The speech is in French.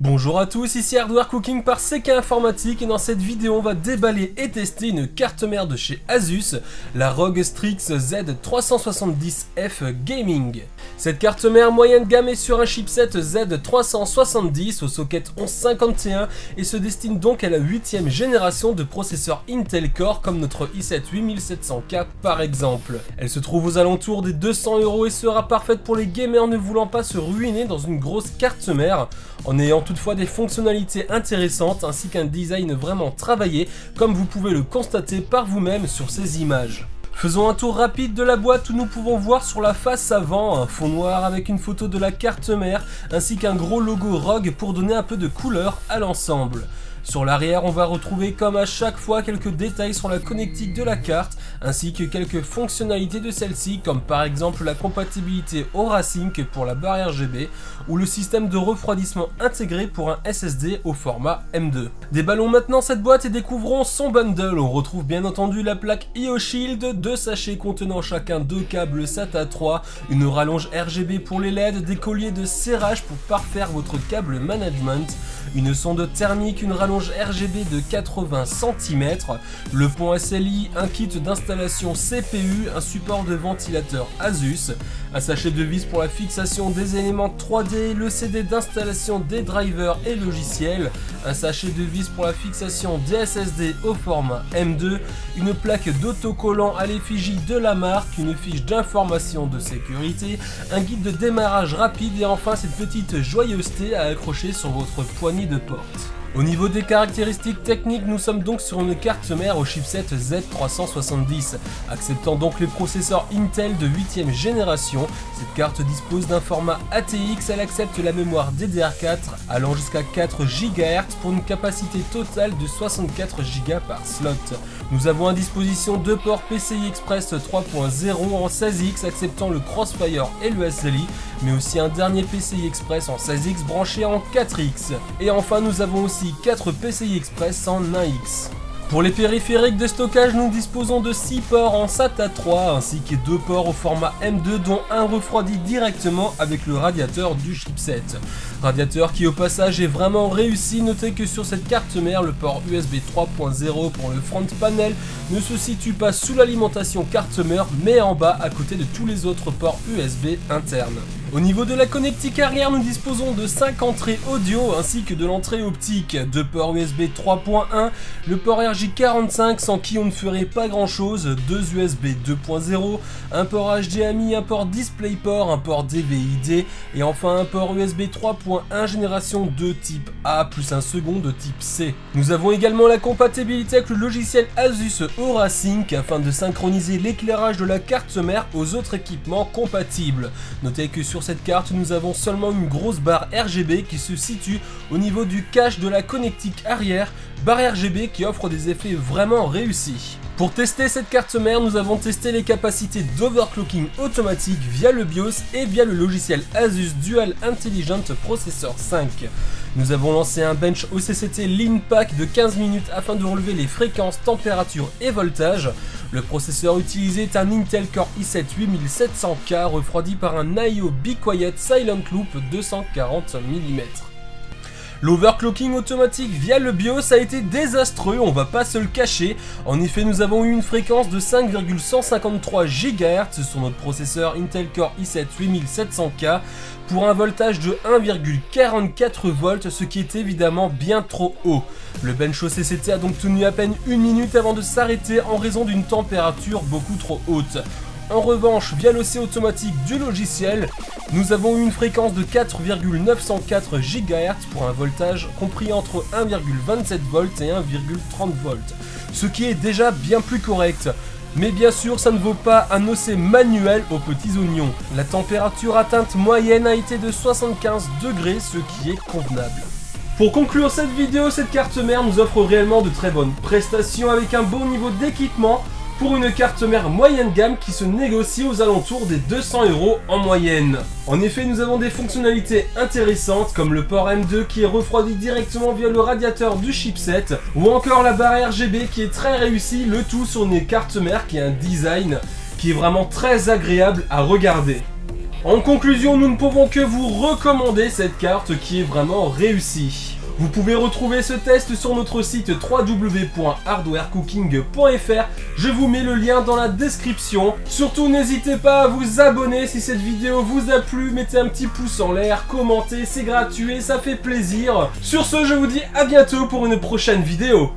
Bonjour à tous, ici Hardware Cooking par CK Informatique et dans cette vidéo on va déballer et tester une carte mère de chez Asus, la ROG Strix Z370F Gaming. Cette carte mère moyenne gamme est sur un chipset Z370 au socket 1151 et se destine donc à la 8ème génération de processeurs Intel Core comme notre i7 8700K par exemple. Elle se trouve aux alentours des 200 € et sera parfaite pour les gamers ne voulant pas se ruiner dans une grosse carte mère, en ayant toutefois des fonctionnalités intéressantes ainsi qu'un design vraiment travaillé comme vous pouvez le constater par vous-même sur ces images. Faisons un tour rapide de la boîte où nous pouvons voir sur la face avant un fond noir avec une photo de la carte mère ainsi qu'un gros logo ROG pour donner un peu de couleur à l'ensemble. Sur l'arrière, on va retrouver comme à chaque fois quelques détails sur la connectique de la carte ainsi que quelques fonctionnalités de celle-ci comme par exemple la compatibilité Aura Sync pour la barre RGB ou le système de refroidissement intégré pour un SSD au format M2. Déballons maintenant cette boîte et découvrons son bundle. On retrouve bien entendu la plaque IO Shield, 2 sachets contenant chacun 2 câbles SATA 3, une rallonge RGB pour les LED, des colliers de serrage pour parfaire votre câble management, une sonde thermique, une rallonge RGB de 80 cm, le pont SLI, un kit d'installation CPU, un support de ventilateur Asus, un sachet de vis pour la fixation des éléments 3D, le CD d'installation des drivers et logiciels, un sachet de vis pour la fixation des SSD au format M2, une plaque d'autocollant à l'effigie de la marque, une fiche d'information de sécurité, un guide de démarrage rapide et enfin cette petite joyeuseté à accrocher sur votre poignée de porte. Au niveau des caractéristiques techniques, nous sommes donc sur une carte mère au chipset Z370, acceptant donc les processeurs Intel de 8ème génération. Cette carte dispose d'un format ATX, elle accepte la mémoire DDR4 allant jusqu'à 4 GHz pour une capacité totale de 64 Go par slot. Nous avons à disposition deux ports PCI Express 3.0 en 16X acceptant le Crossfire et le SLI, mais aussi un dernier PCI Express en 16X branché en 4X. Et enfin nous avons aussi 4 PCI Express en 1X. Pour les périphériques de stockage, nous disposons de 6 ports en SATA 3 ainsi que 2 ports au format M2 dont un refroidi directement avec le radiateur du chipset. Radiateur qui au passage est vraiment réussi, notez que sur cette carte mère, le port USB 3.0 pour le front panel ne se situe pas sous l'alimentation carte mère mais en bas à côté de tous les autres ports USB internes. Au niveau de la connectique arrière, nous disposons de 5 entrées audio ainsi que de l'entrée optique, 2 ports USB 3.1, le port RJ45 sans qui on ne ferait pas grand chose, 2 USB 2.0, un port HDMI, un port DisplayPort, un port DVI-D et enfin un port USB 3.1 génération 2 type A plus un second de type C. Nous avons également la compatibilité avec le logiciel Asus Aura Sync afin de synchroniser l'éclairage de la carte mère aux autres équipements compatibles. Notez que sur cette carte, nous avons seulement une grosse barre RGB qui se situe au niveau du cache de la connectique arrière, barre RGB qui offre des effets vraiment réussis. Pour tester cette carte mère, nous avons testé les capacités d'overclocking automatique via le BIOS et via le logiciel Asus Dual Intelligent Processor 5. Nous avons lancé un bench OCCT Lean Pack de 15 minutes afin de relever les fréquences, température et voltage. Le processeur utilisé est un Intel Core i7 8700K refroidi par un AIO Be Quiet Silent Loop 240 mm. L'overclocking automatique via le BIOS a été désastreux, on va pas se le cacher. En effet, nous avons eu une fréquence de 5,153 GHz sur notre processeur Intel Core i7 8700K pour un voltage de 1,44 volts, ce qui est évidemment bien trop haut. Le bench OCCT a donc tenu à peine 1 minute avant de s'arrêter en raison d'une température beaucoup trop haute. En revanche, via l'OC automatique du logiciel, nous avons eu une fréquence de 4,904 GHz pour un voltage compris entre 1,27 volts et 1,30 volts, ce qui est déjà bien plus correct. Mais bien sûr, ça ne vaut pas un OC manuel aux petits oignons. La température atteinte moyenne a été de 75 degrés, ce qui est convenable. Pour conclure cette vidéo, cette carte mère nous offre réellement de très bonnes prestations avec un bon niveau d'équipement pour une carte mère moyenne gamme qui se négocie aux alentours des 200 € en moyenne. En effet, nous avons des fonctionnalités intéressantes comme le port M2 qui est refroidi directement via le radiateur du chipset ou encore la barre RGB qui est très réussie, le tout sur une carte mère qui a un design qui est vraiment très agréable à regarder. En conclusion, nous ne pouvons que vous recommander cette carte qui est vraiment réussie. Vous pouvez retrouver ce test sur notre site www.hardwarecooking.fr. Je vous mets le lien dans la description. Surtout, n'hésitez pas à vous abonner si cette vidéo vous a plu. Mettez un petit pouce en l'air, commentez, c'est gratuit, ça fait plaisir. Sur ce, je vous dis à bientôt pour une prochaine vidéo.